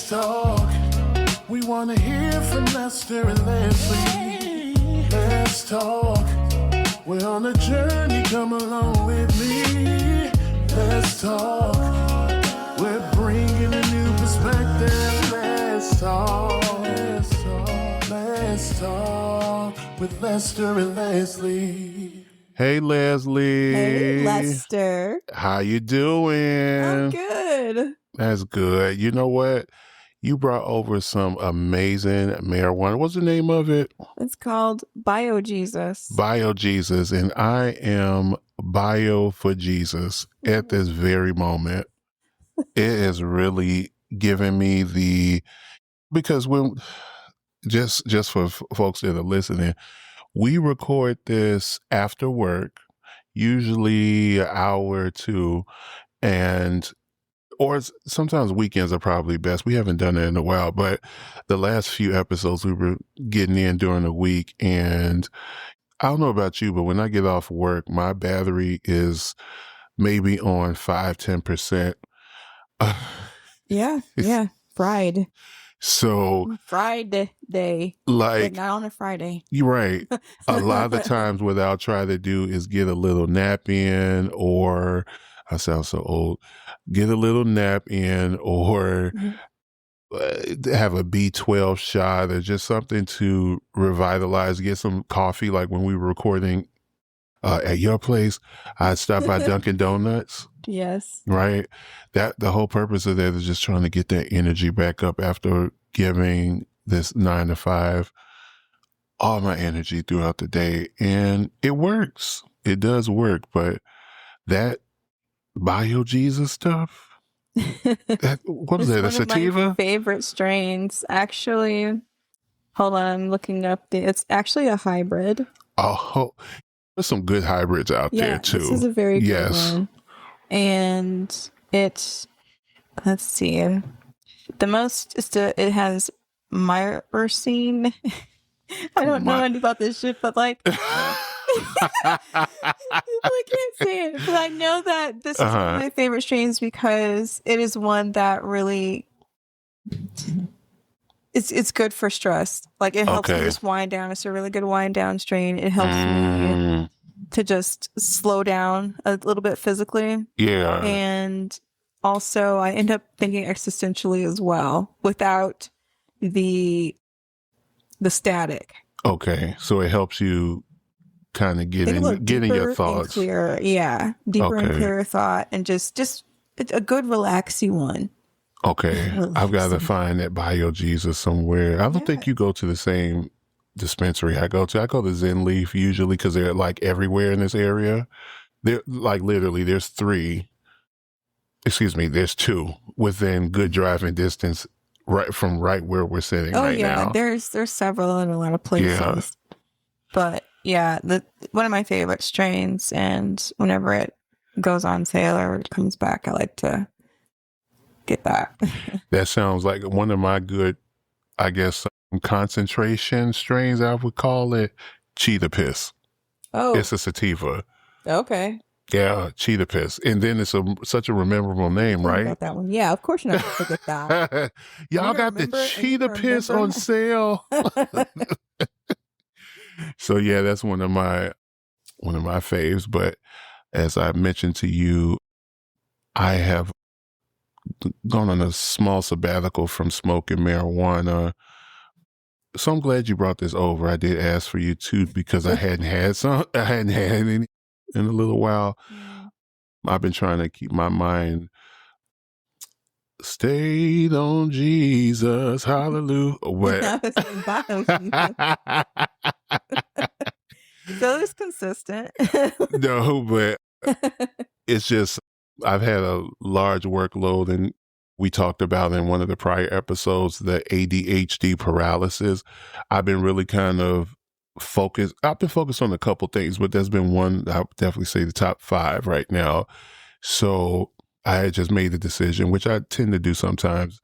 Let's talk. We want to hear from Lester and Leslie. Let's talk. We're on a journey, come along with me. Let's talk. We're bringing a new perspective. Let's talk. Let's talk. Let's talk with Lester and Leslie. Hey, Leslie. Hey, Lester. How you doing? I'm good. That's good. You know what? You brought over some amazing marijuana. What's the name of it? It's called BioJesus. BioJesus. And I am bio for Jesus at this very moment. It is really giving me because when, just for folks that are listening, we record this after work, usually an hour or two, or sometimes weekends are probably best. We haven't done it in a while, but the last few episodes we were getting in during the week. And I don't know about you, but when I get off work, my battery is maybe on 5-10%. Yeah. Fried. So Friday. like, not on a Friday. you're right. A lot of the times what I'll try to do is get a little nap in, or I sound so old, get a little nap in, or have a B12 shot, or just something to revitalize, get some coffee. Like when we were recording at your place, I stopped by Dunkin' Donuts. Yes. Right. The whole purpose of that is just trying to get that energy back up after giving this 9 to 5 all my energy throughout the day. And it works. It does work. But that BioJesus stuff, what is that, a sativa? One of my favorite strains. Actually, hold on, I'm looking up. It's actually a hybrid. Oh, there's some good hybrids out there too. This is a very good one. And let's see, it has myrcene. I don't know anything about this shit, but like, I can't say it, but I know that this is one of my favorite strains because it is one that really, it's good for stress. Like it helps me just wind down. It's a really good wind down strain. It helps me to just slow down a little bit physically. Yeah. And also I end up thinking existentially as well without the static. Okay. So it helps you kind of getting your thoughts. Deeper and clearer thought, and just a good relaxing one. Okay. I've got to find that BioJesus somewhere. I don't think you go to the same dispensary I go to Zen Leaf usually because they're like everywhere in this area. They're like literally there's two within good driving distance right where we're sitting right now. There's several in a lot of places. But one of my favorite strains, and whenever it goes on sale or it comes back, I like to get that. That sounds like one of my good, I guess, concentration strains, I would call it cheetah piss. Oh, it's a sativa. Okay. Yeah, cheetah piss, and then it's such a memorable name, right? Got that one. Yeah, of course you're not gonna forget that. Y'all got the cheetah piss on sale. So yeah, that's one of my faves. But as I mentioned to you, I have gone on a small sabbatical from smoking marijuana. So I'm glad you brought this over. I did ask for you too because I hadn't had any in a little while. I've been trying to keep my mind stayed on Jesus. Hallelujah. So it's consistent. No, but it's just I've had a large workload, and we talked about in one of the prior episodes the ADHD paralysis. I've been really kind of focused. I've been focused on a couple things, but there's been one I would definitely say the top 5 right now. So I had just made the decision, which I tend to do sometimes,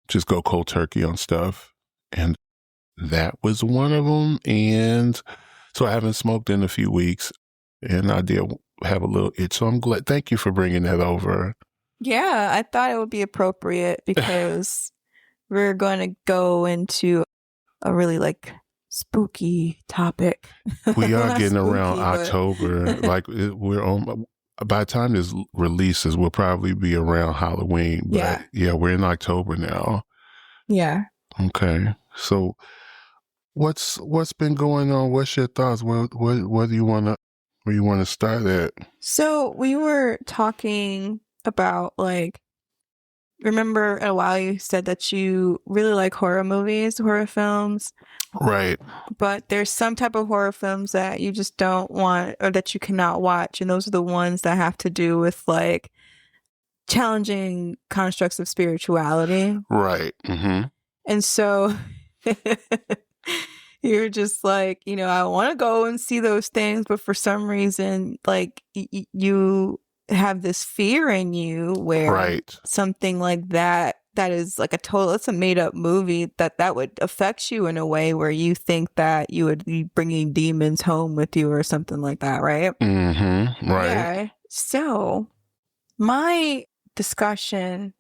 just go cold turkey on stuff. And that was one of them. And so I haven't smoked in a few weeks, and I did have a little itch. So I'm glad. Thank you for bringing that over. Yeah, I thought it would be appropriate because we're going to go into a really like spooky topic. We Well, are not getting around spooky, but- October. Like we're on. By the time this releases, we'll probably be around Halloween. But yeah, we're in October now. Yeah. Okay. So what's been going on? What's your thoughts? What do you want to, where you want to start at? So we were talking about like, remember a while you said that you really like horror movies, horror films, Right. but there's some type of horror films that you just don't want or that you cannot watch. And those are the ones that have to do with like challenging constructs of spirituality. Right. Mm-hmm. And so you're just like, you know, I want to go and see those things, but for some reason, like you have this fear in you where something like that is like it's a made up movie that would affect you in a way where you think that you would be bringing demons home with you or something like that, right? Mm-hmm. Right. Yeah. So my discussion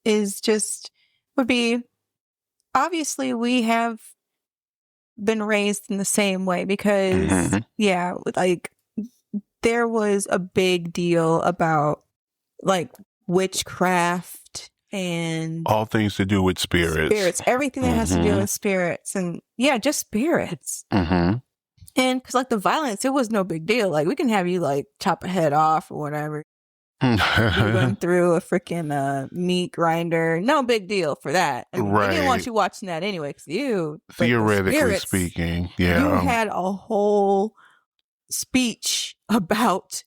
would be, obviously we have been raised in the same way because like there was a big deal about like witchcraft and all things to do with spirits, everything that has to do with spirits, and just spirits. And because like the violence, it was no big deal. Like we can have you like chop a head off or whatever. You're going through a freaking meat grinder, no big deal for that. I mean, they didn't want you watching that anyway, because theoretically speaking, you had a whole speech about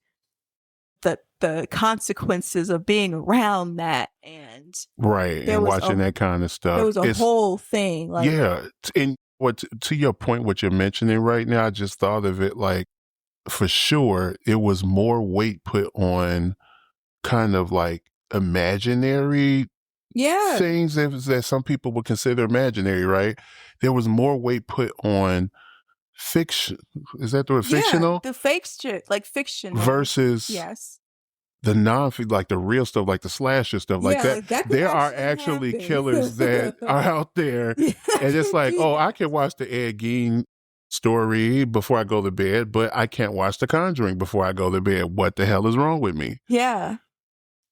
the consequences of being around that, and and watching that kind of stuff. There was a whole thing, like and what to your point, what you're mentioning right now, I just thought of it like for sure it was more weight put on kind of like imaginary things that some people would consider imaginary, right? There was more weight put on fiction. Is that the word? Fictional? The fake shit, like fiction versus the like the real stuff, like the slasher stuff, like that. Like there are actually killers that are out there, and it's like, oh, I can watch the Ed Gein story before I go to bed, but I can't watch The Conjuring before I go to bed. What the hell is wrong with me? Yeah.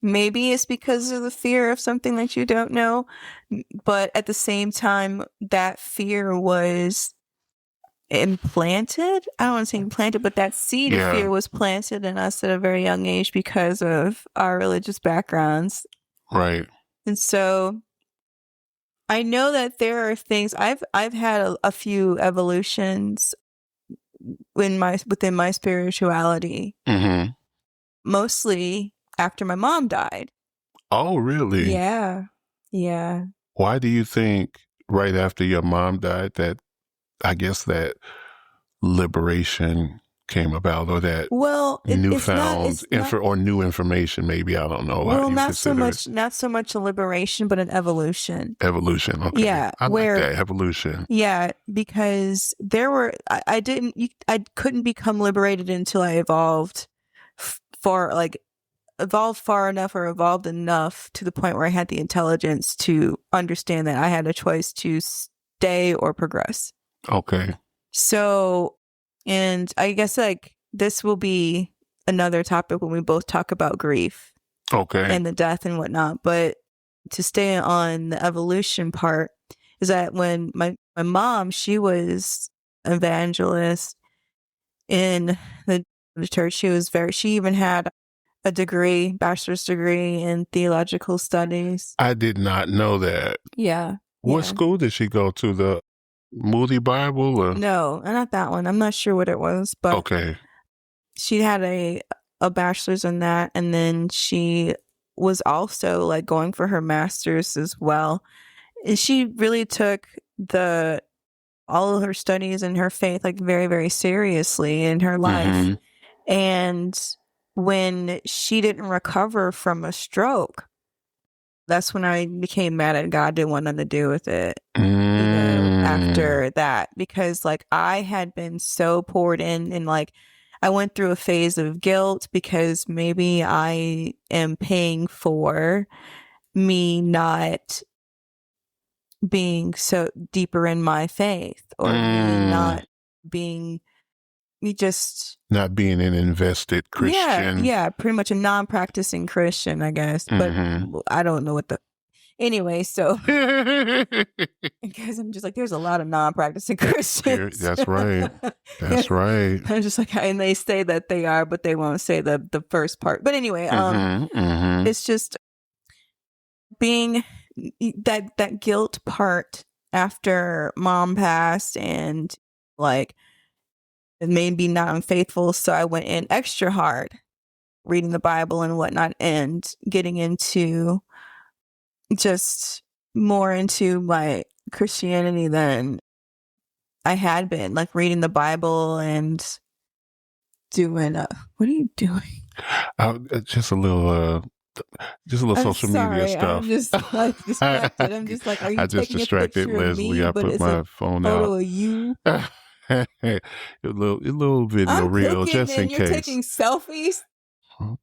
Maybe it's because of the fear of something that you don't know, but at the same time, that fear was implanted. I don't want to say implanted, but that seed of fear was planted in us at a very young age because of our religious backgrounds. Right. And so I know that there are things I've had a few evolutions within my spirituality. Mostly after my mom died. Oh, really? Yeah. Yeah. Why do you think right after your mom died that I guess that liberation came about, or that newfound or new information, maybe, I don't know. Well, not so much a liberation, but an evolution. Evolution, okay. Yeah. I like that, evolution. Yeah, because I couldn't become liberated until I evolved far enough or evolved enough to the point where I had the intelligence to understand that I had a choice to stay or progress. Okay. So, and I guess like this will be another topic when we both talk about grief. Okay. And the death and whatnot. But to stay on the evolution part is that when my mom, she was an evangelist in the church. She even had a bachelor's degree in theological studies. I did not know that. Yeah. What school did she go to? The Moody Bible? Or? No, not that one. I'm not sure what it was, but okay. She had a bachelor's in that, and then she was also like going for her master's as well. And she really took all of her studies and her faith like very, very seriously in her life. And when she didn't recover from a stroke, that's when I became mad at God. Didn't want nothing to do with it. After that, because like I had been so poured in, and like I went through a phase of guilt because maybe I am paying for me not being so deeper in my faith, or me not being, not being an invested Christian. Yeah, pretty much a non-practicing Christian, I guess. But I don't know what anyway, so because I'm just like, there's a lot of non-practicing Christians. That's right. That's right. I'm just like, and they say that they are, but they won't say the first part. But anyway, it's just being that guilt part after mom passed, and like it made me not unfaithful. So I went in extra hard, reading the Bible and whatnot, and getting into just more into my Christianity than I had been, like reading the Bible and doing what are you doing? Just a little social media stuff. I'm just like distracted. I'm just like, are you I just taking distracted a picture Leslie. of me, I put my phone photo out. of you? a little video I'm reel, cooking just in and case. you're taking selfies.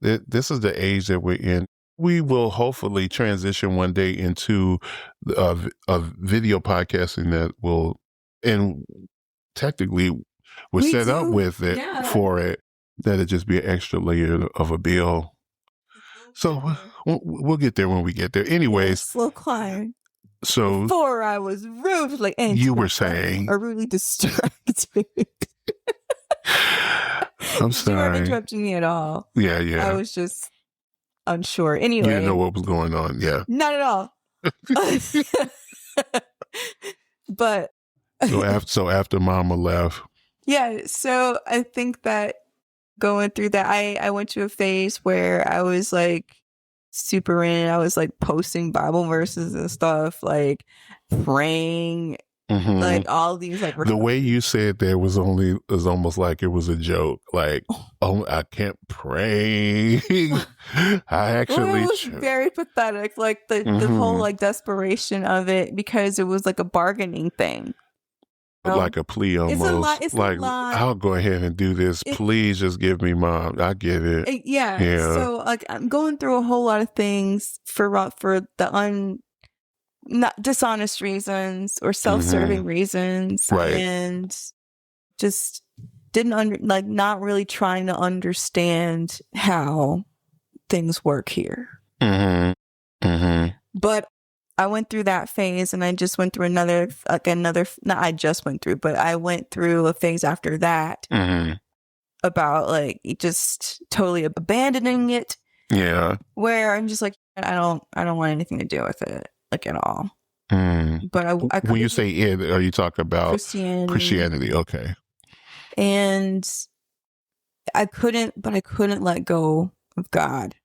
This is the age that we're in. We will hopefully transition one day into a video podcasting that will, and technically we're set up with it for it. That'll just be an extra layer of a bill. So we'll get there when we get there. Anyways, slow climb. So before I was rudely you were saying, or rudely distracted. I'm sorry. You weren't interrupting me at all. Yeah. I was just unsure. Anyway, you didn't know what was going on. Yeah, not at all. But so after Mama left, yeah. So I think that going through that, I went to a phase where I was like super in. I was like posting Bible verses and stuff, like praying, like all these like. The way you said there was almost like it was a joke. Like, oh, I can't pray. I actually. It was very pathetic. Like the whole like desperation of it, because it was like a bargaining thing. Like a plea almost. It's like, a lot. I'll go ahead and do this. Please just give me Mom. I get it. Yeah. So like I'm going through a whole lot of things for the not dishonest reasons or self-serving reasons. Right. And just didn't not really trying to understand how things work here. But I went through that phase, and I just went through I went through a phase after that about like just totally abandoning it. Yeah. Where I'm just like, I don't want anything to do with it, like at all. But I when you say it, are you talking about Christianity? Okay. And I couldn't let go of God.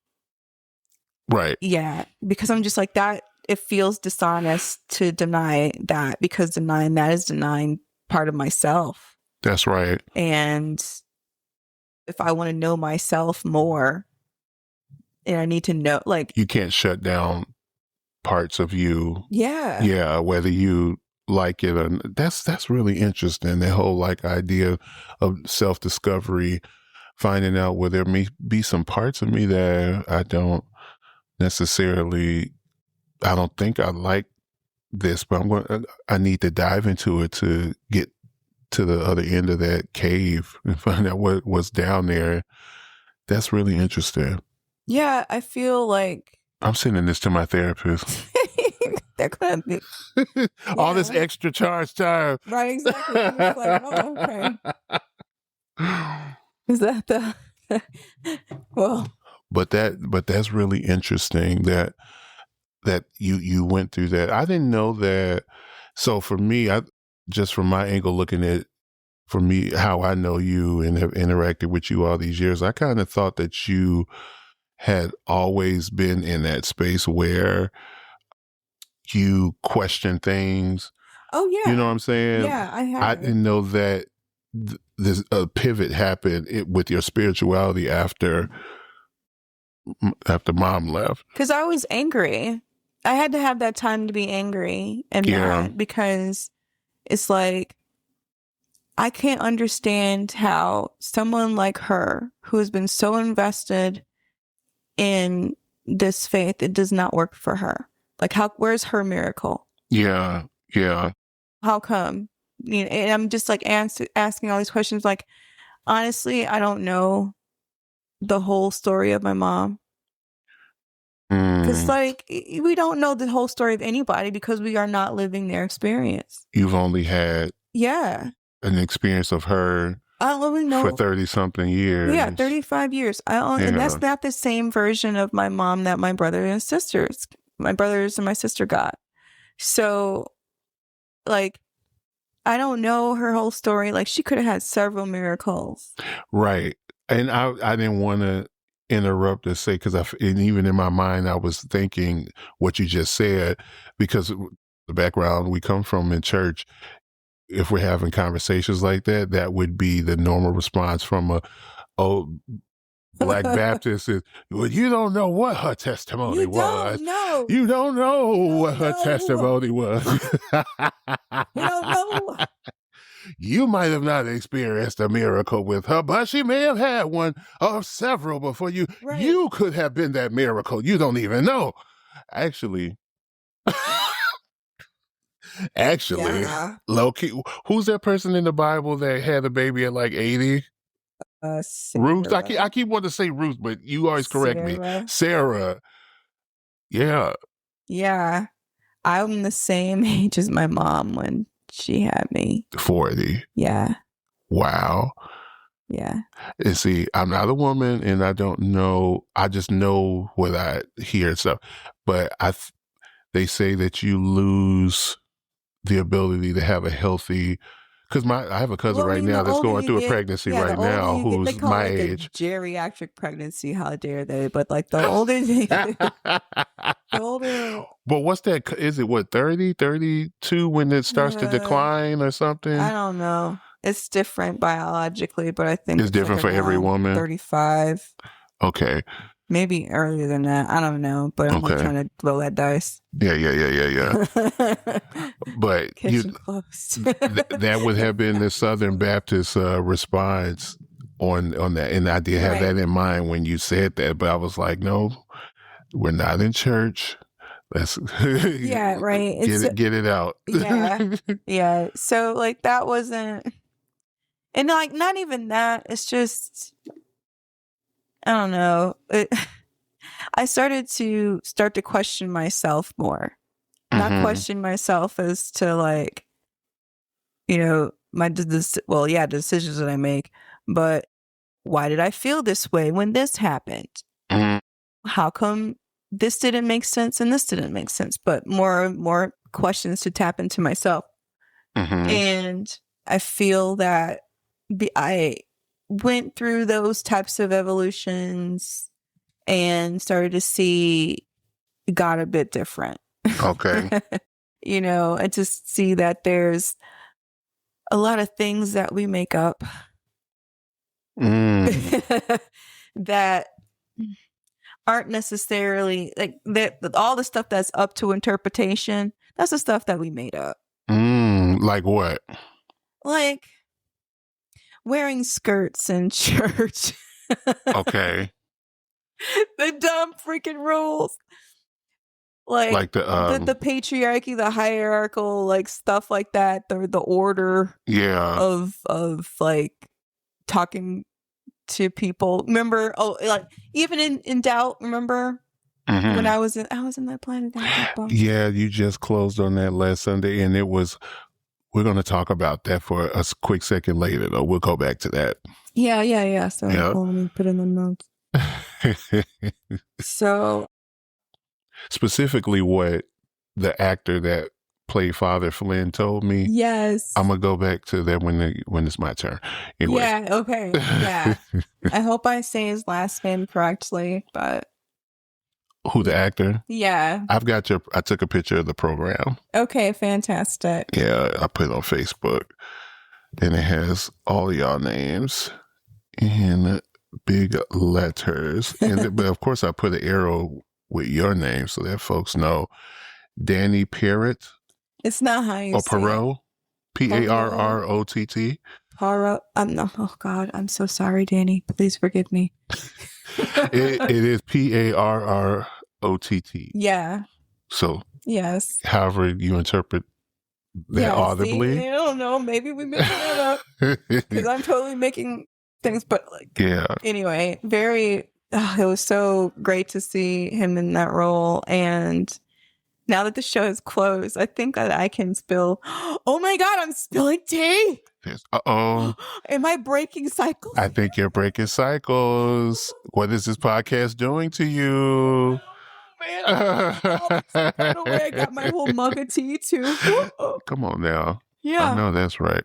Right. Yeah. Because I'm just like that. It feels dishonest to deny that, because denying that is denying part of myself. That's right. And if I want to know myself more, and I need to know, like, you can't shut down parts of you. Yeah. Yeah. Whether you like it or not. That's really interesting. The whole like idea of self-discovery, finding out where there may be some parts of me that I don't think I like this, but I need to dive into it to get to the other end of that cave and find out what's down there. That's really interesting. Yeah, I feel like I'm sending this to my therapist. There could be all this extra charge time. Right, exactly. It's like, oh, okay. Is that the well? But that's really interesting that you went through that. I didn't know that. So for me, just from my angle looking at, for me, how I know you and have interacted with you all these years, I kind of thought that you had always been in that space where you question things. Oh yeah. You know what I'm saying? Yeah, I have. I didn't know that this pivot happened with your spirituality after Mom left. Because I was angry. I had to have that time to be angry and mad, because it's like, I can't understand how someone like her, who has been so invested in this faith, it does not work for her. Like, where's her miracle? Yeah. Yeah. How come? You know, and I'm just like asking all these questions. Like, honestly, I don't know the whole story of my mom. Because, like, we don't know the whole story of anybody because we are not living their experience. You've only had an experience of her I don't really know. for 30-something years. Yeah, 35 years. And that's not the same version of my mom that my brothers and my sister got. So, like, I don't know her whole story. Like, she could have had several miracles. Right. And I didn't want to interrupt to say, because even in my mind, I was thinking what you just said, because the background we come from in church, if we're having conversations like that, that would be the normal response from a old Black Baptist is, well, you don't know what her testimony was. You don't know what her testimony was. You don't know. You might have not experienced a miracle with her, but she may have had one or several before you. Right. You could have been that miracle. You don't even know. Actually, low key, who's that person in the Bible that had a baby at like 80? Ruth. I keep wanting to say Ruth, but you always correct me. Sarah. Yeah. Yeah. I'm the same age as my mom when she had me. 40. Yeah. Wow. Yeah. And see, I'm not a woman and I don't know. I just know what I hear and stuff. But they say that you lose the ability to have a healthy, because I have a cousin right now that's going through a pregnancy right now who's my age. A geriatric pregnancy, how dare they? But like the older they the older. But what's that? Is it what, 30, 32 when it starts to decline or something? I don't know. It's different biologically, but I think it's different for every woman. 35. Okay. Maybe earlier than that. I don't know, but I'm not trying to roll that dice. Yeah. But close. That would have been the Southern Baptist response on that. And I did have that in mind when you said that, but I was like, no, we're not in church. Let's right. Get it out. Yeah. So like that wasn't, and like not even that. It's just, I don't know. I started to question myself more. Not question myself as to like, you know, the decisions that I make, but why did I feel this way when this happened? How come this didn't make sense and this didn't make sense? But more questions to tap into myself. And I feel that I went through those types of evolutions and started to see God a bit different. Okay. You know, and to see that there's a lot of things that we make up that aren't necessarily like that. All the stuff that's up to interpretation, that's the stuff that we made up. Like what? Like wearing skirts in church. Okay. The dumb freaking rules. Like the patriarchy, the hierarchical, like stuff like that. The order, of like talking to people. Remember? Oh, like even in doubt. Remember when I was in that Planet Doubt book? Yeah, you just closed on that last Sunday, and it was. We're going to talk about that for a quick second later, though. We'll go back to that. Yeah. So let me put in the notes. So. Specifically what the actor that played Father Flynn told me. Yes. I'm going to go back to that when it's my turn. Anyways. Yeah, okay. Yeah. I hope I say his last name correctly, but... Who, the actor? Yeah. I took a picture of the program. Okay, fantastic. Yeah, I put it on Facebook. And it has all y'all names in big letters. But of course I put an arrow with your name so that folks know. Danny Parrott. It's not how you say Perot. Parrott. Parrott. Oh God, I'm so sorry, Danny. Please forgive me. It is Parrott. Yeah. So Yes. However you interpret that audibly. See, I don't know. Maybe we made that up because I'm totally making things. But anyway, it was so great to see him in that role. And now that the show is closed, I think that I can spill. Oh my God, I'm spilling tea. Uh-oh. Am I breaking cycles? I think you're breaking cycles. What is this podcast doing to you? Man, by the way, I got my whole mug of tea too. Come on now. Yeah. I know that's right.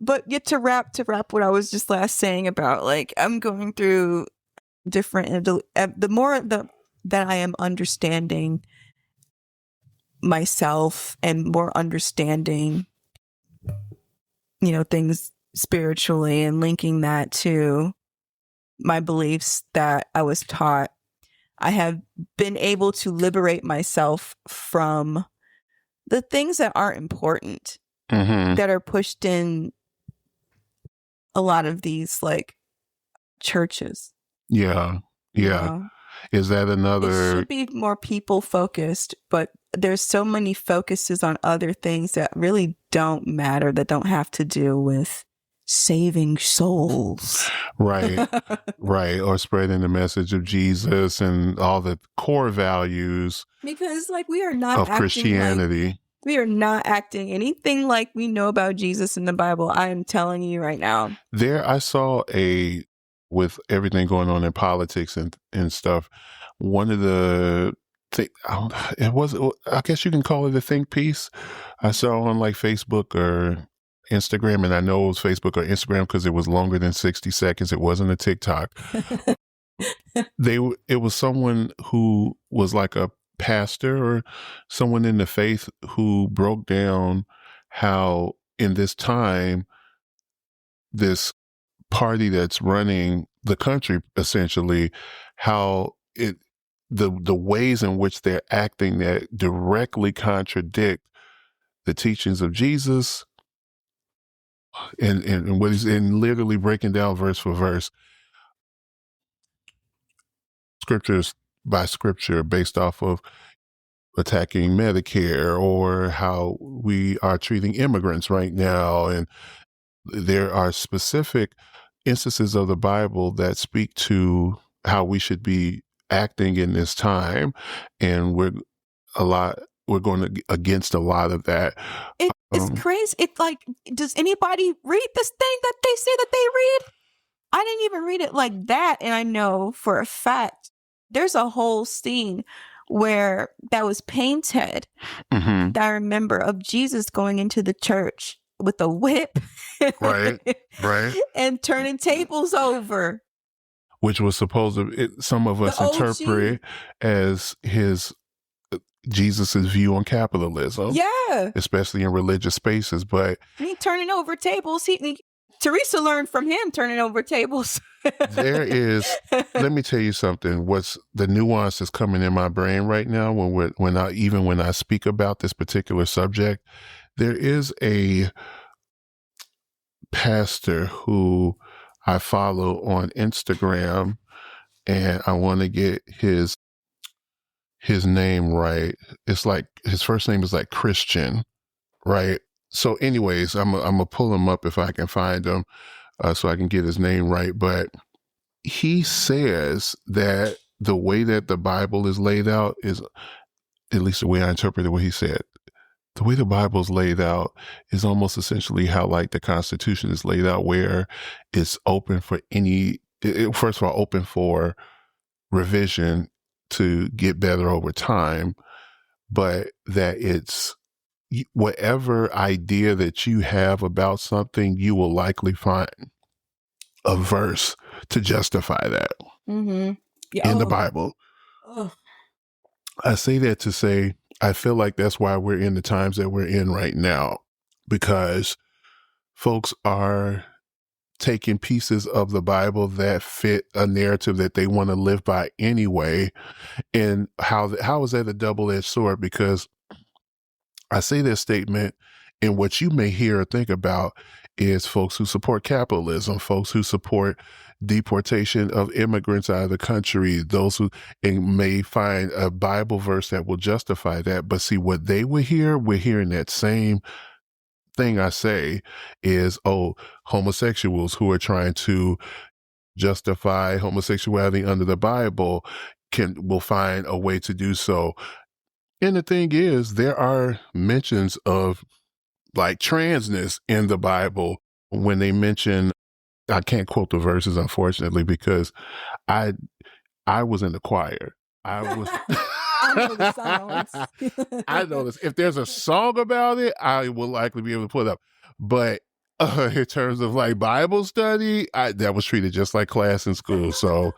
But to wrap what I was just last saying about, like, I'm going through different, the more that I am understanding myself and more understanding, things spiritually and linking that to my beliefs that I was taught, I have been able to liberate myself from the things that aren't important, that are pushed in a lot of these like churches. Yeah. Is that another? It should be more people focused, but there's so many focuses on other things that really don't matter, that don't have to do with saving souls. Right. Right. Or spreading the message of Jesus and all the core values. Because we are not of Christianity. We are not acting anything like we know about Jesus in the Bible. I am telling you right now. I saw with everything going on in politics and stuff, one of the I guess you can call it a think piece I saw on Facebook or Instagram, and I know it was Facebook or Instagram because it was longer than 60 seconds. It wasn't a TikTok. It was someone who was like a pastor or someone in the faith who broke down how in this time, this party that's running the country, essentially, how the ways in which they're acting that directly contradict the teachings of Jesus, and what he's literally breaking down verse for verse, scriptures by scripture, based off of attacking Medicare or how we are treating immigrants right now. And there are specific instances of the Bible that speak to how we should be acting in this time, and we're going against a lot of that. It's crazy. It's does anybody read this thing that they say that they read? I didn't even read it like that, and I know for a fact there's a whole scene where that was painted, that I remember, of Jesus going into the church with a whip, right, and turning tables over, which was supposed to, some of us interpret as Jesus's view on capitalism, especially in religious spaces. But he turning over tables. Teresa learned from him turning over tables. There is, let me tell you something. What's the nuance that's coming in my brain right now when I speak about this particular subject, there is a pastor who I follow on Instagram, and I want to get his name right. It's like his first name is like Christian, right? So anyways, I'm gonna pull him up if I can find him, so I can get his name right. But he says that the way that the Bible is laid out is, at least the way I interpreted what he said, the way the Bible is laid out is almost essentially how like the Constitution is laid out, where it's open for first of all, open for revision to get better over time, but that it's whatever idea that you have about something, you will likely find a verse to justify that in the Bible. I say that to say, I feel like that's why we're in the times that we're in right now, because folks are taking pieces of the Bible that fit a narrative that they want to live by anyway. And how is that a double-edged sword? Because I say that statement, and what you may hear or think about is folks who support capitalism, folks who support deportation of immigrants out of the country, those who and may find a Bible verse that will justify that. But see, what they would hear, we're hearing that same thing I say is, oh, homosexuals who are trying to justify homosexuality under the Bible will find a way to do so. And the thing is, there are mentions of like transness in the Bible when they mention, I can't quote the verses, unfortunately, because I was in the choir. I was. I know the songs. I know this. If there's a song about it, I will likely be able to pull it up. But in terms of like Bible study, that was treated just like class in school. So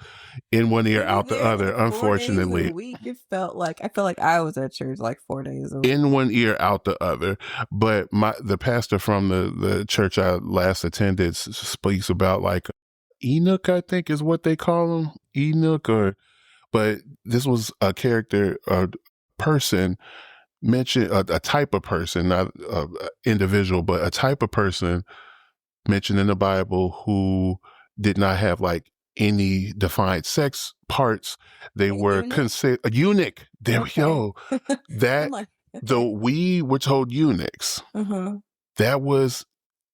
in one ear, out the other, like unfortunately. 4 days a week, I felt like I was at church like 4 days a week. In one ear, out the other. But the pastor from the church I last attended speaks about like Enoch, I think is what they call him. Enoch, but this was a character, a person mentioned, a type of person, not an individual, but a type of person mentioned in the Bible who did not have like any defined sex parts. They were considered a eunuch. There we go. That like, though we were told eunuchs, that was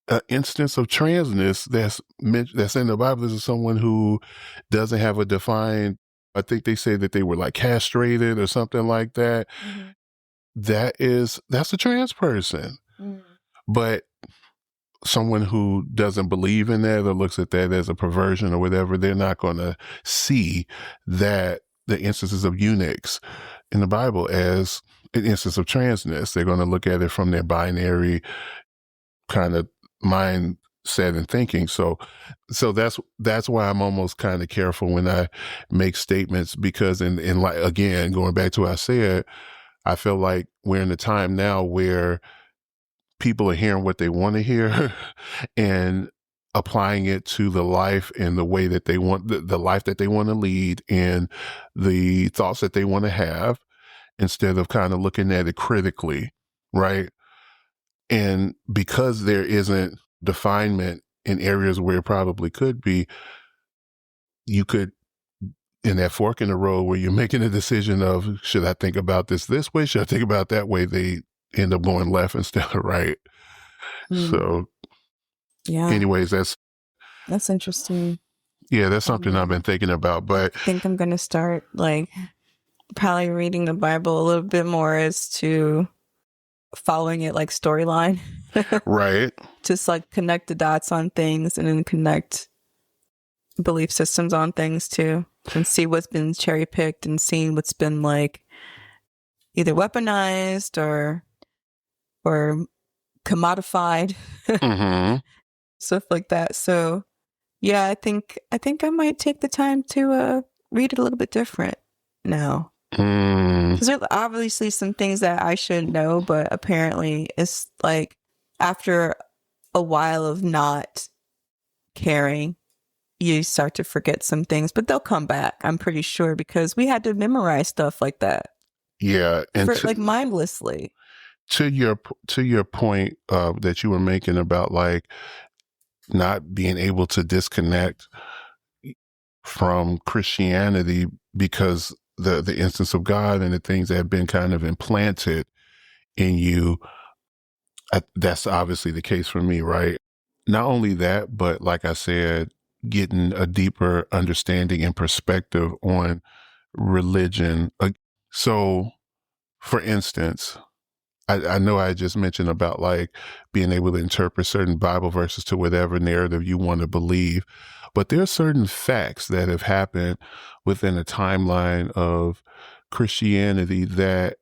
an instance of transness that's in the Bible. This is someone who doesn't have a defined. I think they say that they were like castrated or something like that. That's a trans person. But someone who doesn't believe in that or looks at that as a perversion or whatever, they're not going to see that the instances of eunuchs in the Bible as an instance of transness. They're going to look at it from their binary kind of mindset and thinking. So that's why I'm almost kind of careful when I make statements, because in like, again, going back to what I said, I feel like we're in a time now where people are hearing what they want to hear and applying it to the life and the way that they want, the life that they want to lead and the thoughts that they want to have, instead of kind of looking at it critically, right? And because there isn't definement in areas where it probably could be, you could, in that fork in the road where you're making a decision of, should I think about this way? Should I think about that way? They end up going left instead of right. So yeah. Anyways, that's interesting. Yeah, that's something I've been thinking about. But I think I'm going to start like probably reading the Bible a little bit more as to following it like storyline. Right. Just like connect the dots on things and then connect belief systems on things too, and see what's been cherry picked and seeing what's been like either weaponized or commodified, stuff like that. So yeah, I think I might take the time to read it a little bit different now. Because there's obviously some things that I should know, but apparently it's like after a while of not caring, you start to forget some things, but they'll come back, I'm pretty sure, because we had to memorize stuff like that. Yeah, and like mindlessly. To your point that you were making about like not being able to disconnect from Christianity because the instance of God and the things that have been kind of implanted in you, that's obviously the case for me, right? Not only that, but like I said, getting a deeper understanding and perspective on religion. So, for instance, I know I just mentioned about like being able to interpret certain Bible verses to whatever narrative you want to believe, but there are certain facts that have happened within a timeline of Christianity that,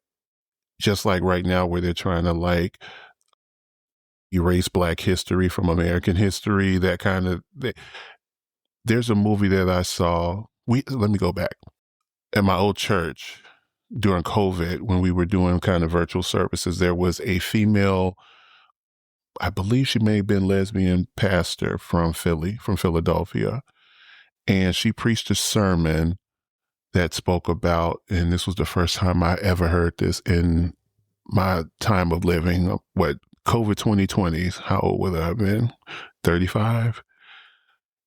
just like right now where they're trying to like erase Black history from American history, that kind of, there's a movie that I saw. Let me go back. At my old church, during COVID, when we were doing kind of virtual services, there was a female, I believe she may have been lesbian pastor from Philadelphia. And she preached a sermon that spoke about, and this was the first time I ever heard this in my time of living, COVID 2020s. How old would I have been? 35.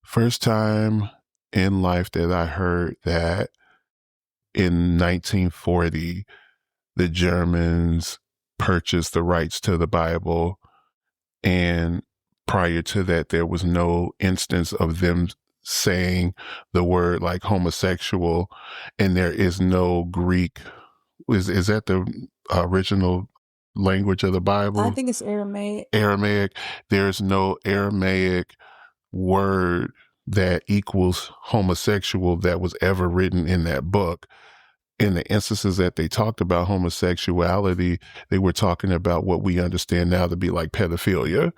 First time in life that I heard that in 1940, the Germans purchased the rights to the Bible. And prior to that, there was no instance of them saying the word like homosexual. And there is no Greek. Is that the original language of the Bible? I think it's Aramaic. Aramaic. There's no Aramaic word that equals homosexual that was ever written in that book. In the instances that they talked about homosexuality, they were talking about what we understand now to be like pedophilia,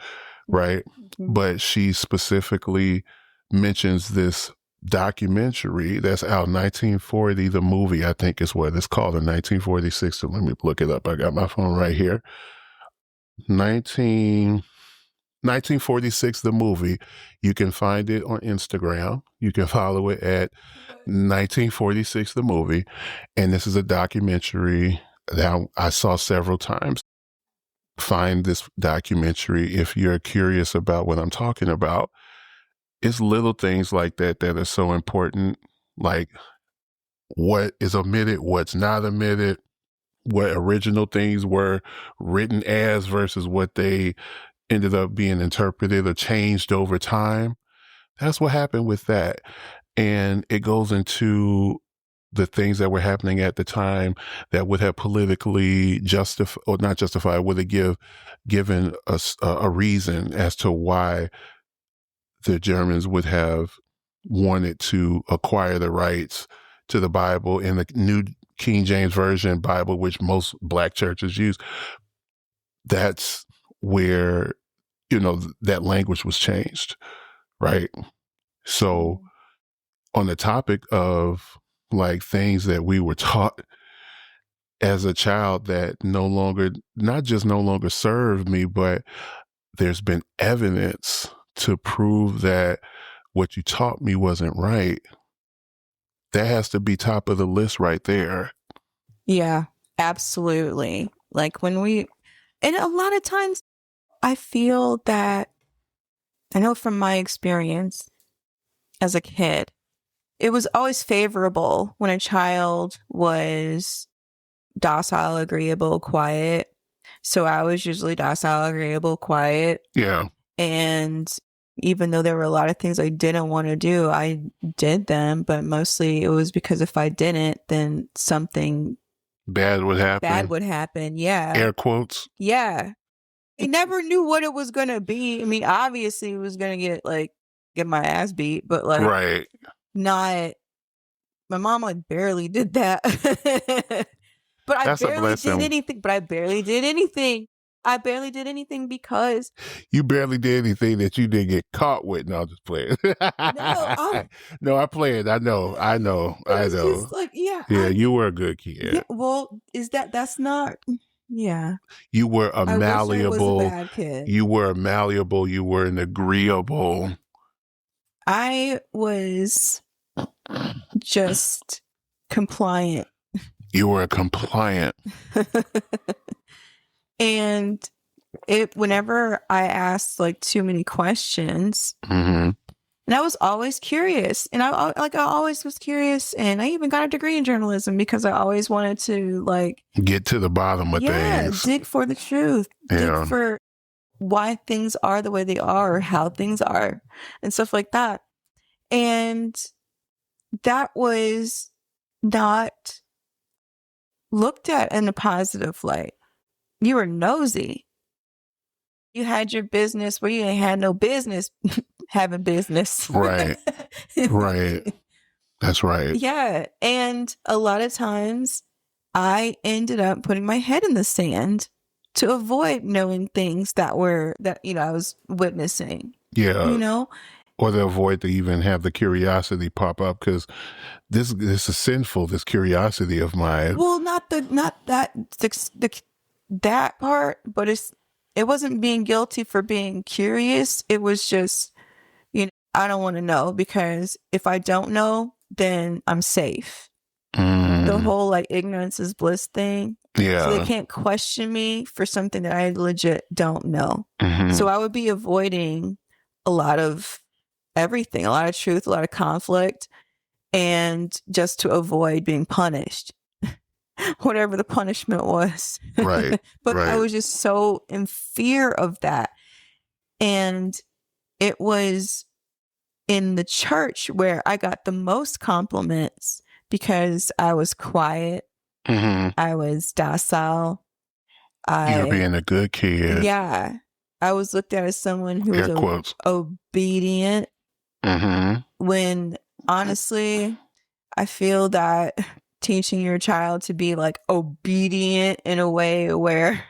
right? Mm-hmm. But she specifically mentions this documentary that's out 1940, the movie, I think is what it's called, in 1946. So let me look it up. I got my phone right here. 1946, the movie. You can find it on Instagram. You can follow it at 1946, the movie. And this is a documentary that I saw several times. Find this documentary if you're curious about what I'm talking about. It's little things like that that are so important, like what is omitted, what's not omitted, what original things were written as versus what they ended up being interpreted or changed over time. That's what happened with that. And it goes into the things that were happening at the time that would have politically justified, or not justified, would have given us a reason as to why the Germans would have wanted to acquire the rights to the Bible in the New King James Version Bible, which most Black churches use. That's where, that language was changed, right? So on the topic of like things that we were taught as a child that not just no longer serve me, but there's been evidence to prove that what you taught me wasn't right. That has to be top of the list right there. Yeah, absolutely. Like and a lot of times I feel that, I know from my experience as a kid, it was always favorable when a child was docile, agreeable, quiet. So I was usually docile, agreeable, quiet. Yeah. And even though there were a lot of things I didn't want to do, I did them. But mostly it was because if I didn't, then something bad would happen. Yeah. Air quotes. Yeah. I never knew what it was going to be. I mean, obviously it was going to get my ass beat, but right. Not, my mom barely did that. But I barely did anything. I barely did anything because you barely did anything that you didn't get caught with. No, I'm just playing. No, I played. I know. Just you were a good kid. Yeah, well, that's not. Yeah. You were a malleable. I wish I was a bad kid. You were a malleable. You were an agreeable. I was just compliant. You were a compliant. And whenever I asked too many questions, mm-hmm. And I was always curious, and I always was curious, and I even got a degree in journalism because I always wanted to get to the bottom of things, dig for the truth, dig for why things are the way they are, or how things are, and stuff like that. And that was not looked at in a positive light. You were nosy. You had your business where you ain't had no business having business. Right. Right. That's right. Yeah. And a lot of times I ended up putting my head in the sand to avoid knowing things that I was witnessing. Yeah. Or to avoid to even have the curiosity pop up, because this is sinful, this curiosity of mine. Well, not that part, but it wasn't being guilty for being curious. It was just, I don't want to know, because if I don't know, then I'm safe. Mm. the whole like ignorance is bliss thing. Yeah. So they can't question me for something that I legit don't know. So I would be avoiding a lot of everything, a lot of truth, a lot of conflict, and just to avoid being punished, whatever the punishment was. Right. But I was just so in fear of that. And it was in the church where I got the most compliments because I was quiet. I was docile. You were being a good kid. Yeah. I was looked at as someone who was obedient. When honestly, I feel that teaching your child to be like obedient in a way where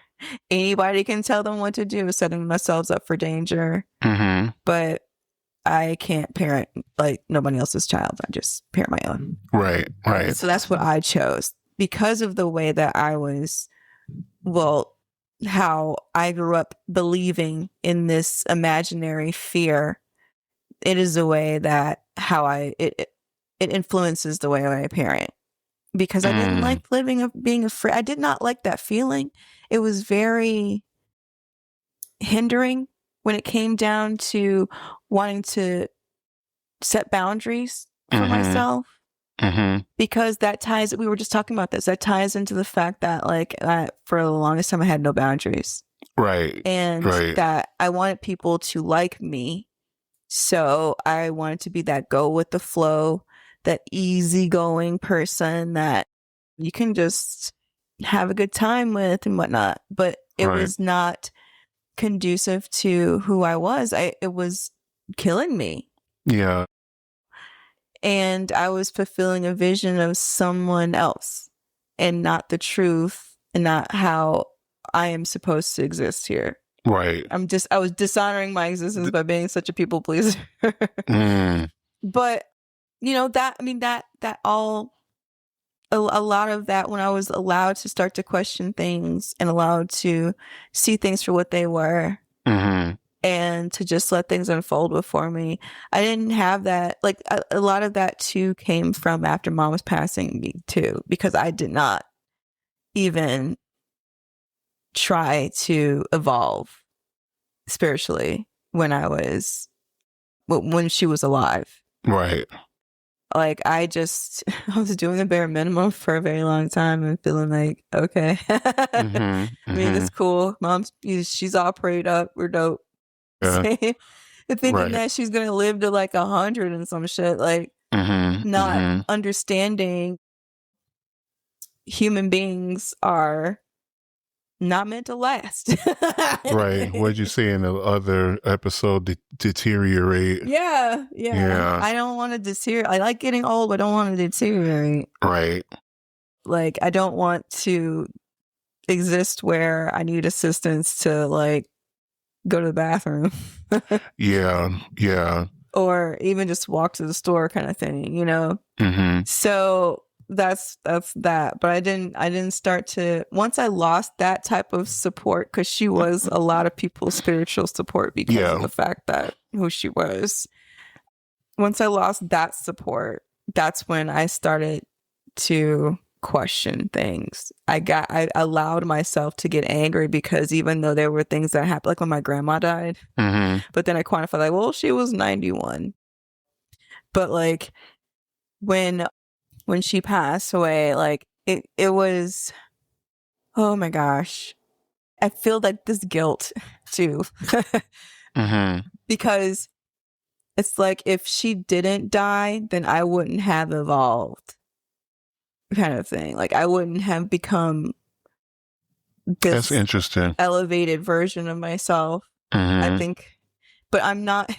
anybody can tell them what to do is setting themselves up for danger. But I can't parent like nobody else's child. I just parent my own. Right. So that's what I chose because of the way that I was, how I grew up believing in this imaginary fear. It is the way that it influences the way I parent. Because I didn't like being afraid. I did not like that feeling. It was very hindering when it came down to wanting to set boundaries for myself. Because that ties, we were just talking about this, that ties into the fact that like for the longest time I had no boundaries. Right. And that I wanted people to like me. So I wanted to be that go with the flow, that easygoing person that you can just have a good time with and whatnot. But it was not conducive to who I was. It was killing me. Yeah. And I was fulfilling a vision of someone else and not the truth and not how I am supposed to exist here. Right. I was dishonoring my existence by being such a people pleaser. But you know, a lot of that, when I was allowed to start to question things and allowed to see things for what they were and to just let things unfold before me, I didn't have that. Like a lot of that too came from after mom was passing me too, because I did not even try to evolve spiritually when she was alive. Right. Like I was doing the bare minimum for a very long time and feeling like, okay, I mean, it's cool. Mom's, she's all prayed up. We're dope. Yeah. Thinking that she's going to live to like 100 and some shit, like not understanding human beings are not meant to last. Right. What'd you say in the other episode? Deteriorate. Yeah. I don't want to deteriorate. I like getting old, but I don't want to deteriorate. Right. Like, I don't want to exist where I need assistance to like go to the bathroom. Yeah. Or even just walk to the store kind of thing, you know? So that's that. But I didn't start to, once I lost that type of support, because she was a lot of people's spiritual support because of the fact that who she was. Once I lost that support, that's when I started to question things. I allowed myself to get angry because even though there were things that happened, like when my grandma died, but then I quantified like, well, she was 91. But like when she passed away, like it was, oh my gosh, I feel like this guilt too. Because it's like if she didn't die, then I wouldn't have evolved, kind of thing. Like I wouldn't have become this That's interesting. elevated version of myself. I think, but I'm not,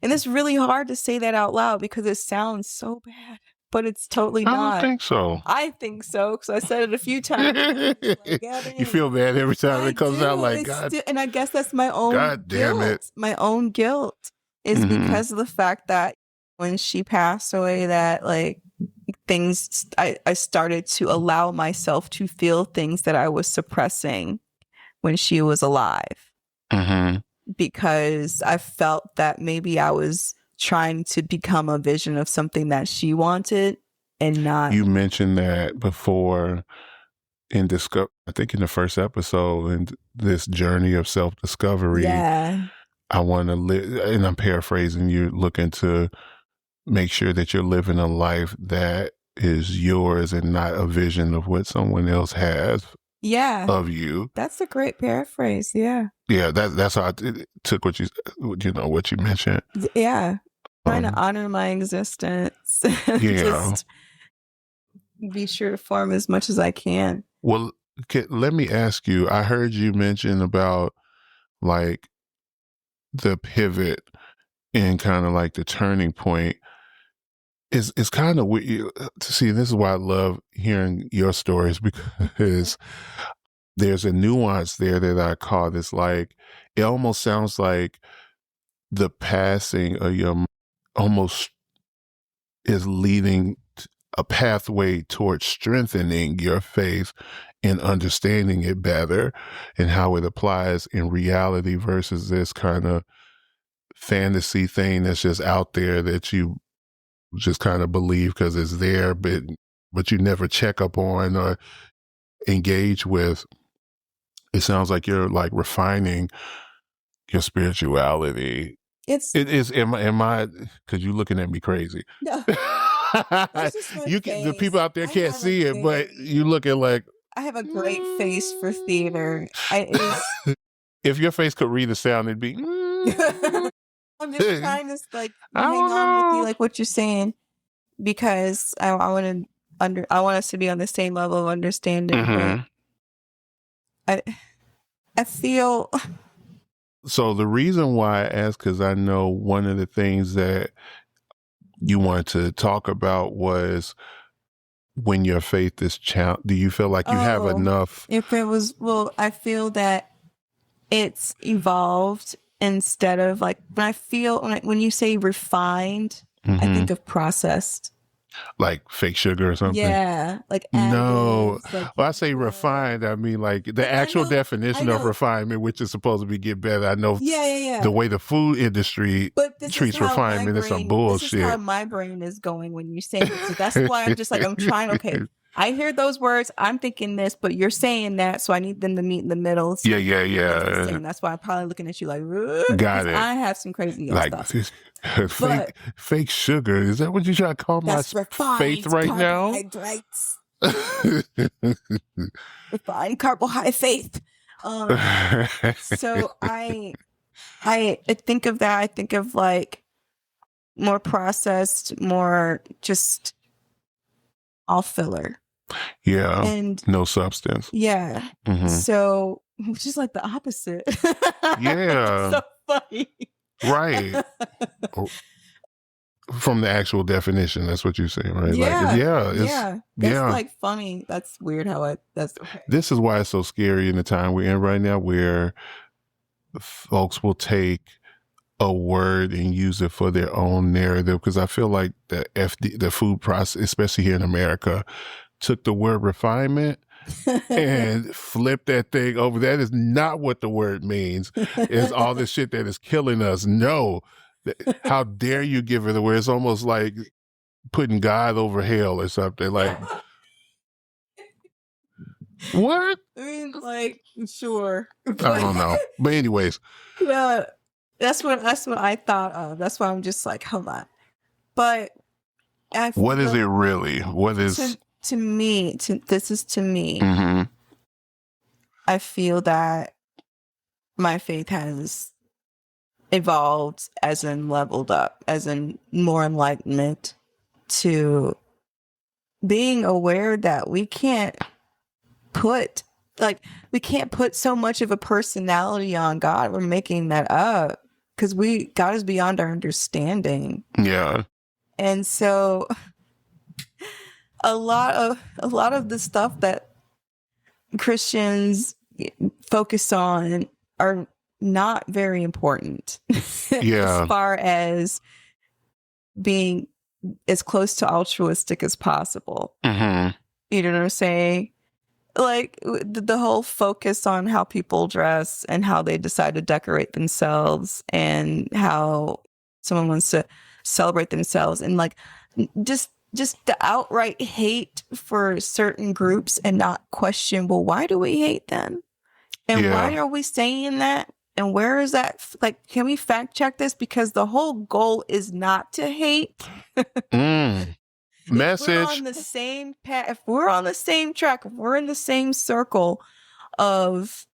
and it's really hard to say that out loud because it sounds so bad. But it's totally not. I don't think so. I think so because I said it a few times. Like, you feel bad every time it comes out like, God. And I guess that's my own God damn guilt. it. My own guilt is because of the fact that when she passed away, that like things, I started to allow myself to feel things that I was suppressing when she was alive. Because I felt that maybe I was trying to become a vision of something that she wanted and not. You mentioned that before I think in the first episode, in this journey of self-discovery. Yeah. I want to live, and I'm paraphrasing, you're looking to make sure that you're living a life that is yours and not a vision of what someone else has of you. That's a great paraphrase. Yeah. Yeah, that's how I took what you mentioned. Yeah. Trying to honor my existence. Yeah. Just be sure to form as much as I can. Well, let me ask you, I heard you mention about like the pivot and kind of like the turning point. It's kind of weird to see. This is why I love hearing your stories, because there's a nuance there that I caught. It's like, it almost sounds like the passing of your almost is leading a pathway towards strengthening your faith and understanding it better and how it applies in reality versus this kind of fantasy thing that's just out there that you just kind of believe because it's there, but you never check up on or engage with. It sounds like you're like refining your spirituality. It is. Am I? Because you're looking at me crazy. No. The people out there can't see it, but you looking like I have a great face for theater. If your face could read the sound, it'd be. I'm just trying to like hang on with you, like what you're saying, because I want us to be on the same level of understanding. Mm-hmm. But I feel. So the reason why I asked, because I know one of the things that you wanted to talk about was when your faith is challenged. Do you feel like you have enough? If it was, I feel that it's evolved instead of like, when you say refined, Mm-hmm. I think of processed. Like fake sugar or something? Yeah. Like no. Like, well, I say refined, I mean like the actual definition of refinement, which is supposed to be get better. I know the way the food industry treats refinement is some bullshit. This is how my brain is going when you say it. So that's why I'm just like, I'm trying, okay, I hear those words, I'm thinking this, but you're saying that, so I need them to meet in the middle. So yeah. That's why I'm probably looking at you like, got it. I have some crazy stuff. Fake sugar. Is that what you try to call my faith right now? Refined carbohydrate faith. So I think of that. I think of like more processed, more just all filler. Yeah. And no substance. Yeah. Mm-hmm. So, which is like the opposite. Yeah. So funny. Right. From the actual definition, that's what you're saying, right? Yeah. That's like funny. That's weird how that's okay. This is why it's so scary in the time we're in right now, where folks will take a word and use it for their own narrative. Because I feel like the food process, especially here in America, took the word refinement and flip that thing over. That is not what the word means. It's all this shit that is killing us. No. How dare you give it a word? It's almost like putting God over hell or something. Like, what? I mean, like, sure. I don't know. But anyways. Well, that's what I thought of. That's why I'm just like, hold on. But what is it really? What is... To me, this is to me. Mm-hmm. I feel that my faith has evolved, as in leveled up, as in more enlightenment, to being aware that we can't put so much of a personality on God. We're making that up because God is beyond our understanding. Yeah. And so a lot of the stuff that Christians focus on are not very important. Yeah. As far as being as close to altruistic as possible. Mm-hmm. You know what I'm saying? Like the whole focus on how people dress and how they decide to decorate themselves and how someone wants to celebrate themselves, and like just just the outright hate for certain groups and not question, well, why do we hate them? And why are we saying that? And where is that? Like, can we fact check this? Because the whole goal is not to hate. Message. If we're on the same path, if we're on the same track, if we're in the same circle of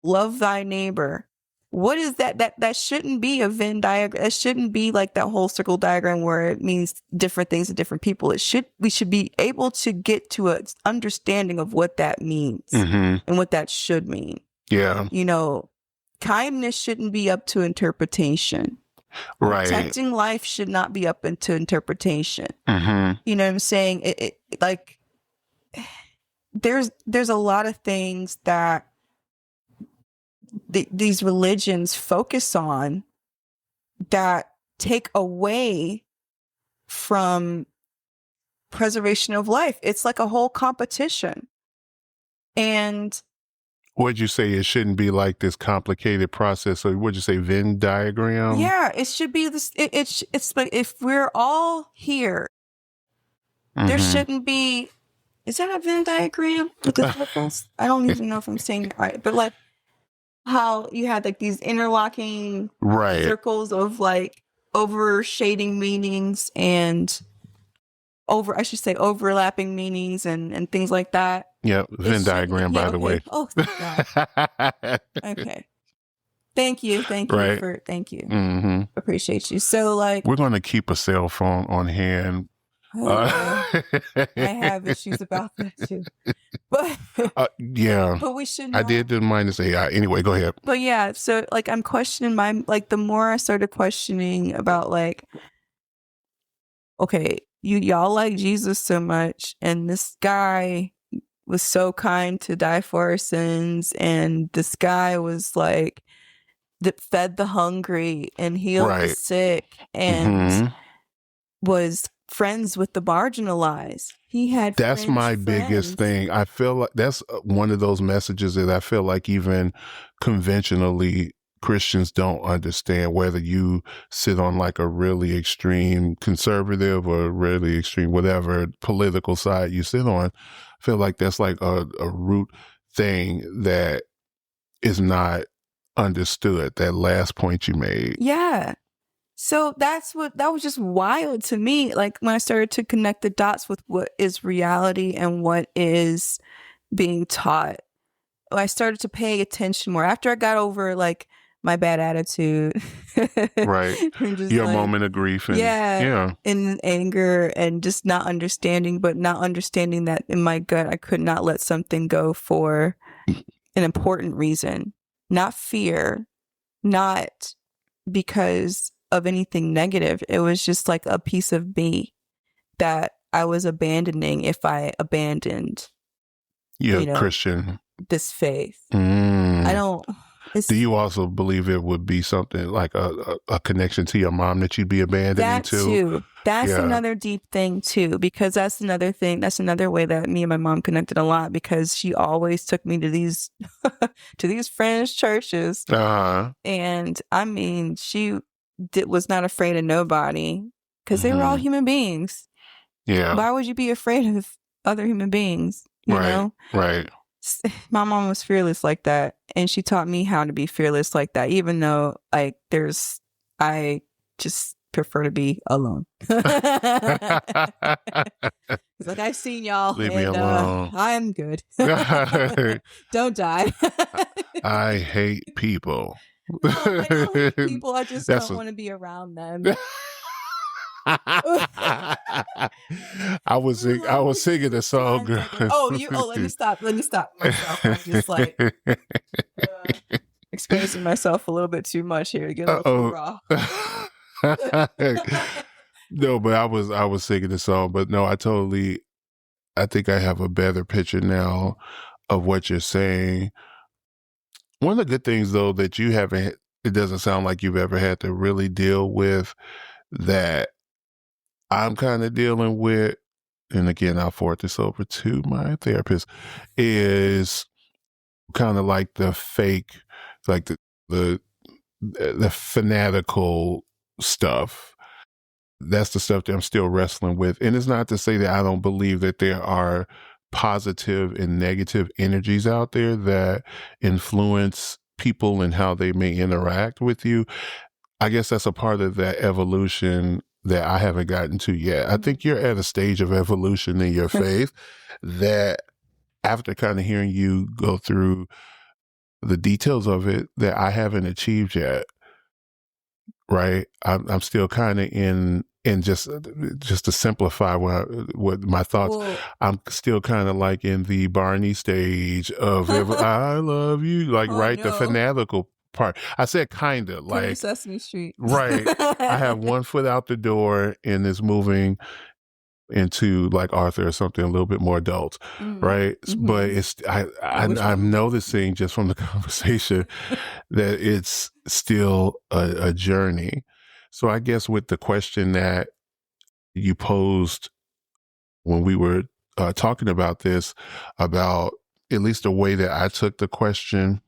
love thy neighbor, what is that? That shouldn't be a Venn diagram. It shouldn't be like that whole circle diagram where it means different things to different people. We should be able to get to an understanding of what that means and what that should mean. Yeah. You know, kindness shouldn't be up to interpretation. Right. Protecting life should not be up into interpretation. You know what I'm saying? It like there's a lot of things that these religions focus on that take away from preservation of life. It's like a whole competition. And what'd you say? It shouldn't be like this complicated process. So what'd you say? Venn diagram? Yeah, it should be this. It's like if we're all here, there shouldn't be. Is that a Venn diagram with the circles? I don't even know if I'm saying it right, but like how you had like these interlocking circles of like overshading meanings and overlapping meanings and things like that. Yeah, Venn diagram, by the way. Oh, God. Okay. Thank you. Thank you. Appreciate you. So, like, we're going to keep a cell phone on hand. I have issues about that too. But yeah. But we should. I did the minus AI. Anyway, go ahead. But yeah, so like I'm questioning the more I started questioning about like, okay, y'all like Jesus so much, and this guy was so kind to die for our sins, and this guy was like that fed the hungry and healed the sick and was friends with the marginalized. He had that's my biggest thing. I feel like that's one of those messages that I feel like even conventionally Christians don't understand, whether you sit on like a really extreme conservative or really extreme whatever political side you sit on. I feel like that's like a root thing that is not understood, that last point you made. Yeah. So that was just wild to me. Like when I started to connect the dots with what is reality and what is being taught, I started to pay attention more after I got over like my bad attitude. Right. Your like, moment of grief. And, and anger and just not understanding that in my gut, I could not let something go for an important reason, not fear, not because of anything negative. It was just like a piece of me that I was abandoning if I abandoned Christian this faith. I don't. Do you also believe it would be something like a connection to your mom that you'd be abandoning that too? That's another deep thing too, because that's another thing. That's another way that me and my mom connected a lot, because she always took me to these to these French churches, and I mean she was not afraid of nobody because they were all human beings. Yeah. Why would you be afraid of other human beings? You know? Right. My mom was fearless like that, and she taught me how to be fearless like that, even though like I just prefer to be alone. It's like, I've seen y'all. Leave me alone. I'm good. Don't die. I hate people. No, I don't hate people. I just don't want to be around them. I was singing a song, girl. Let me stop myself. I'm just like exposing myself a little bit too much here to get a little raw. No, but I was singing the song, but no, I think I have a better picture now of what you're saying. One of the good things though that you haven't, it doesn't sound like you've ever had to really deal with, that I'm kind of dealing with, and again, I'll forward this over to my therapist, is kind of like the fake, like the fanatical stuff. that's the stuff that I'm still wrestling with. And it's not to say that I don't believe that there are positive and negative energies out there that influence people and how they may interact with you. I guess that's a part of that evolution that I haven't gotten to yet. I think you're at a stage of evolution in your faith that, after kind of hearing you go through the details of it, that I haven't achieved yet. Right. I'm still kind of in just to simplify what my thoughts, I'm still kind of like in the Barney stage of I love you, like, right. No. The fanatical part. I said kind of like Sesame Street. Right. I have one foot out the door and is moving into like Arthur or something a little bit more adult, right? Mm-hmm. But it's I'm noticing just from the conversation that it's still a journey. So I guess with the question that you posed when we were talking about this, about at least the way that I took the question.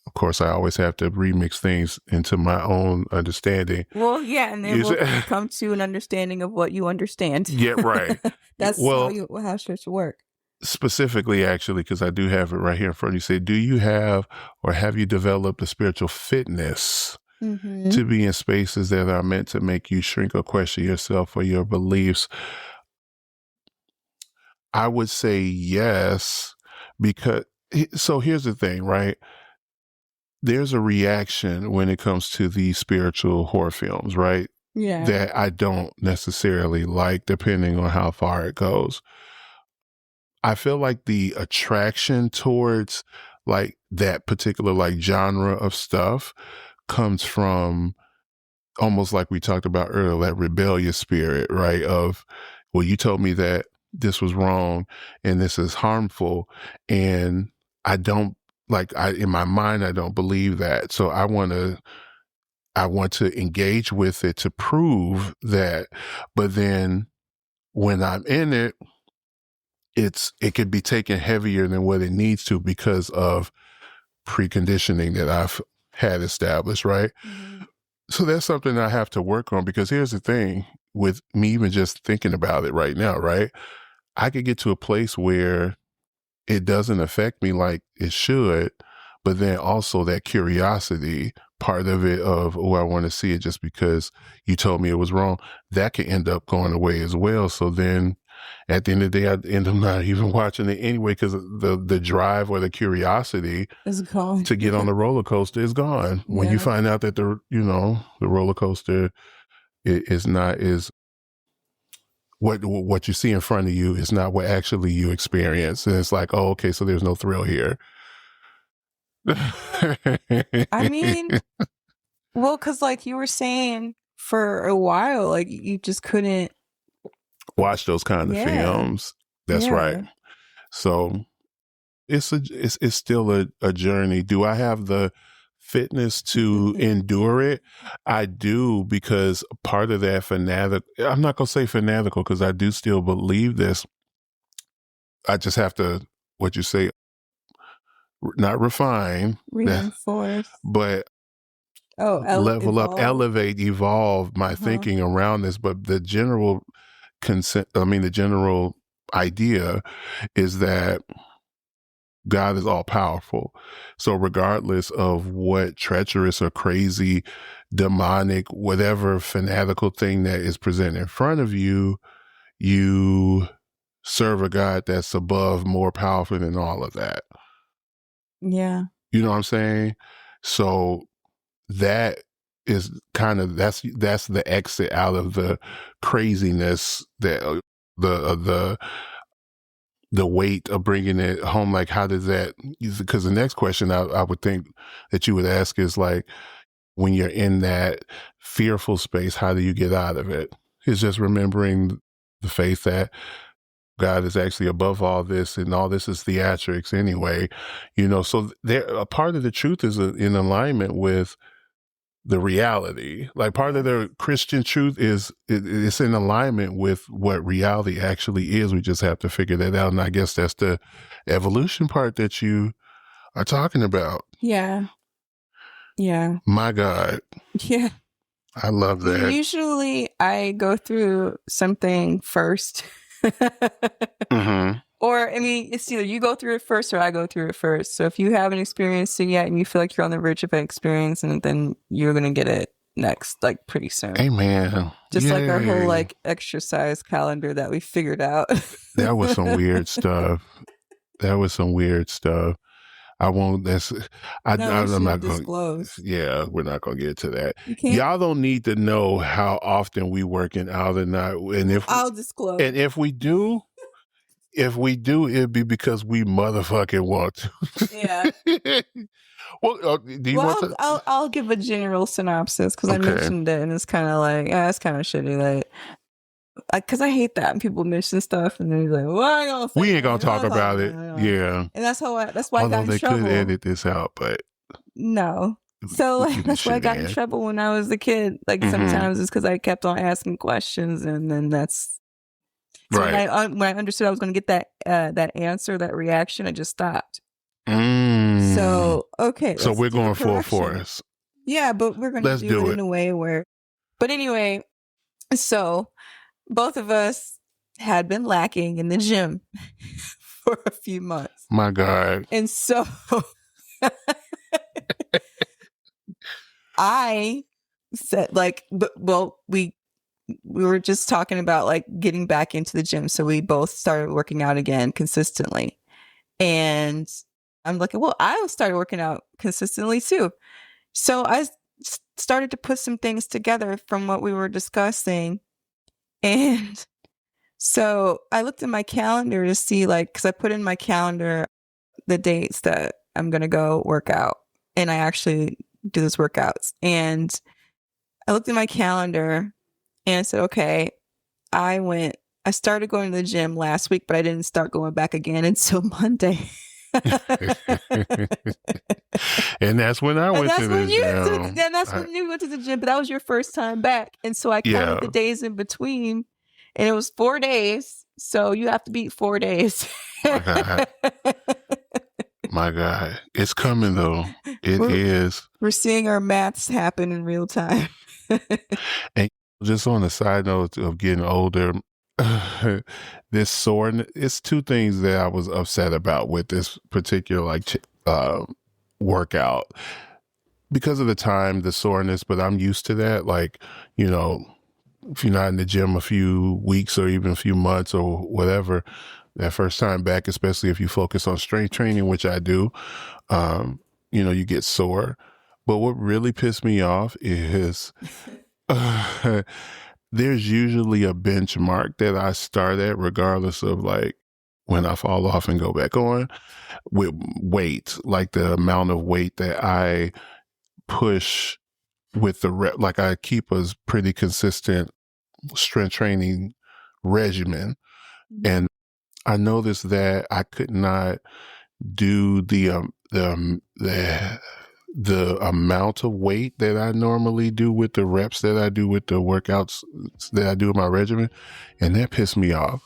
Of course, I always have to remix things into my own understanding. Well, yeah, and then we'll come to an understanding of what you understand. Yeah, right. That's how church work. Specifically, actually, because I do have it right here in front of you. Say, do you have or have you developed a spiritual fitness to be in spaces that are meant to make you shrink or question yourself or your beliefs? I would say yes, because, so here's the thing, right? There's a reaction when it comes to these spiritual horror films, right? Yeah. That I don't necessarily like, depending on how far it goes. I feel like the attraction towards like that particular like genre of stuff comes from almost like we talked about earlier, that rebellious spirit, right? Of, well, you told me that this was wrong and this is harmful, and I don't, like, in my mind, I don't believe that. So I want to engage with it to prove that. But then when I'm in it, it could be taken heavier than what it needs to because of preconditioning that I've had established, right? Mm-hmm. So that's something I have to work on, because here's the thing with me even just thinking about it right now, right? I could get to a place where it doesn't affect me like it should, but then also that curiosity part of it of, oh, I want to see it just because you told me it was wrong, that can end up going away as well. So then at the end of the day, I end up not even watching it anyway, because the drive or the curiosity is gone to get on the roller coaster is gone. When you find out that the roller coaster is not what you see in front of you is not what actually you experience. And it's like, oh, okay, so there's no thrill here. I mean, well, because like you were saying, for a while, like you just couldn't watch those kind of films. That's right. So it's still a journey. Do I have the fitness to endure it? I do, because part of that I'm not going to say fanatical, because I do still believe this. I just have to, what you say, not refine, reinforce, but level up, elevate, evolve my thinking around this. But the general the general idea is that God is all powerful. So regardless of what treacherous or crazy, demonic, whatever fanatical thing that is presented in front of you, you serve a God that's above, more powerful than all of that. Yeah. You know what I'm saying? So that is kind of, that's the exit out of the craziness, that the weight of bringing it home. Like, how does that, because the next question I would think that you would ask is like, when you're in that fearful space, how do you get out of it? It's just remembering the faith that God is actually above all this, and all this is theatrics anyway, so a part of the truth is in alignment with the reality. Like, part of the Christian truth is it's in alignment with what reality actually is. We just have to figure that out. And I guess that's the evolution part that you are talking about. Yeah. Yeah. My God. Yeah. I love that. Usually I go through something first. Mm-hmm. Or, I mean, it's either you go through it first or I go through it first. So if you haven't experienced it yet and you feel like you're on the verge of an experience, and then you're going to get it next, like pretty soon. Amen. Just like our whole Yay. like exercise calendar that we figured out. That was some weird stuff. I won't. I'm not going to disclose. Yeah, we're not going to get to that. You can't. Y'all don't need to know how often we working out or not. And if I'll disclose. And if we do, it'd be because we motherfucking want to. Yeah. Well, do you want to? I'll give a general synopsis because Okay. I mentioned it, and it's kind of like, it's kind of shitty. Like, because I hate that when people mention stuff and then they're like, well, We ain't gonna talk about it. Yeah. And that's why I got in they trouble. could edit this out, but no. So like, that's why I got in trouble when I was a kid. Like sometimes it's because I kept on asking questions, and then that's right. When I understood I was going to get that answer, that reaction, I just stopped. So okay. So we're going full force. Yeah, but we're going to do it in a way where. But anyway, so both of us had been lacking in the gym for a few months. My God. And so I said, like, we were just talking about like getting back into the gym. So we both started working out again consistently. And I'm like, well, I started working out consistently too. So I started to put some things together from what we were discussing. And so I looked at my calendar to see, like, because I put in my calendar the dates that I'm going to go work out. And I actually do those workouts. And I looked at my calendar and I said, okay, I started going to the gym last week, but I didn't start going back again until Monday. And that's when I went to the gym. And that's when you went to the gym, but that was your first time back. And so I counted the days in between, and it was 4 days. So you have to beat 4 days. My God. It's coming though. It is. We're seeing our maths happen in real time. And just on the side note of getting older, this soreness, it's two things that I was upset about with this particular workout. Because of the time, the soreness, but I'm used to that. Like, you know, if you're not in the gym a few weeks or even a few months or whatever, that first time back, especially if you focus on strength training, which I do, you know, you get sore. But what really pissed me off is there's usually a benchmark that I start at, regardless of like when I fall off and go back on, with weight, like the amount of weight that I push with the rep. Like I keep a pretty consistent strength training regimen. And I noticed that I could not do the amount of weight that I normally do with the reps that I do with the workouts that I do in my regimen. And that pissed me off.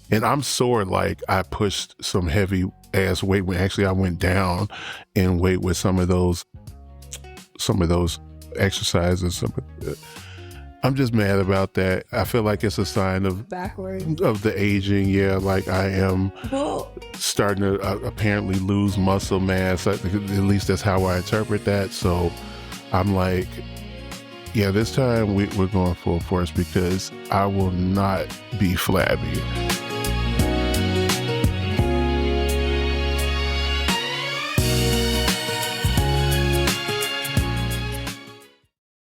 And I'm sore, like I pushed some heavy ass weight when actually I went down in weight with some of those exercises. I'm just mad about that. I feel like it's a sign of the aging. Yeah, like I am starting to apparently lose muscle mass. At least that's how I interpret that. So I'm like, yeah, this time we're going full force because I will not be flabby.